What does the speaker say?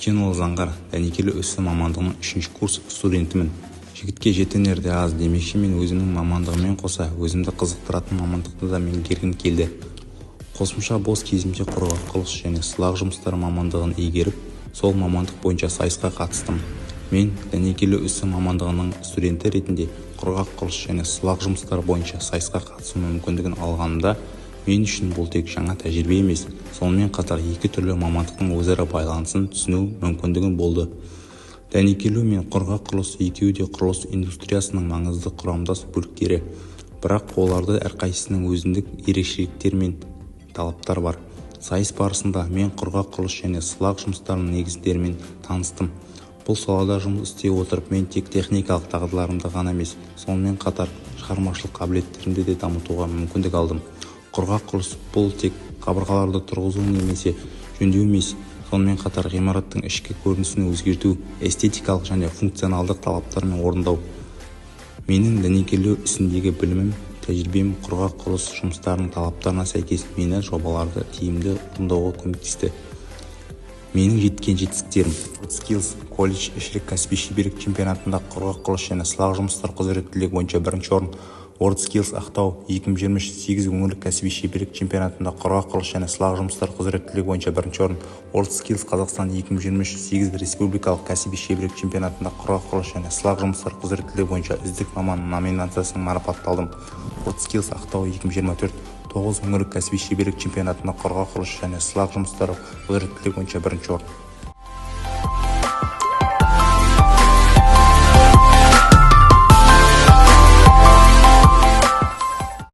Өйткені заңғар дәнекерлі өсім мамандығының 3-ші курс студентімін. Жігітке жетенер де аз, демекші мен өзімнің мамандығымен қоса өзімді қызықтыратын мамандықты да меңгергім келді. Қосымша бос кезімде құрғақ құрылыс және сылақ жұмыстары мамандығын игеріп, сол мамандық бойынша сайысқа қатыстым. Мен дәнекерлі өсім мамандығының студенті ретінде құрғақ құрылыс және сылақ жұмыстары бойынша сайысқа қатысу мүмкіндігін алғанымда, мен үшін бұл тек жаңа тәжірибе емес, сонымен қатар екі түрлі мамандықтың өзара байланысын түсіну мүмкіндігін болды. Дәнекерлеу мен құрғақ құрылыс екеуі де құрылыс индустриясының маңызды құрамдас бөліктері, бірақ оларды әрқайсысының өзіндік ерекшеліктер мен талаптар бар. Сайыс барысында мен құрғақ құрылыс және сылақ жұмыстарының негіздерімен таныстым. Бұл салада жұмыс істей отырып мен тек техникалық дағдыларымды ғана емес, сонымен қатар шығармашылық қабілеттерімді де дамытуға мүмкіндік алдым. Құрғақ құрылыс бұл тек қабырғаларды тұрғызу немесе жөндеу емес, сонымен қатар ғимараттың ішкі көрінісін өзгерту, эстетикалық және функционалдық талаптармен орындау. Менің дәнекерлеу ісіндегі білімім, тәжірибем құрғақ құрылыс жұмыстарының талаптарына сәйкес мені жобаларды тиімді орындауға көмектесті. Менің жеткен жетістіктерім: WorldSkills колледж ішілік кәсіби шеберлік чемпионатында құрғақ құрылыс және сылақ жұмыстары құзыреттілігі бойынша 1-ші орын, WorldSkills Ақтау 2023 өңірлік кәсіби шеберлік чемпионатында құрғақ құрылыс және сылақ жұмыстары құзыреттілігі бойынша 1-ші орын, WorldSkills Қазақстан 2023 республикалық кәсіби шеберлік чемпионатында құрғақ құрылыс және сылақ жұмыстары құзыреттілігі бойынша үздік маман номинациясының марапатталдым. WorldSkills Ақтау 2024 9 өңірлік кәсіби шеберлік чемпионатында құрғақ құрылыс және сылақ жұмыстары құзыреттілігі бойынша 1-ші орын.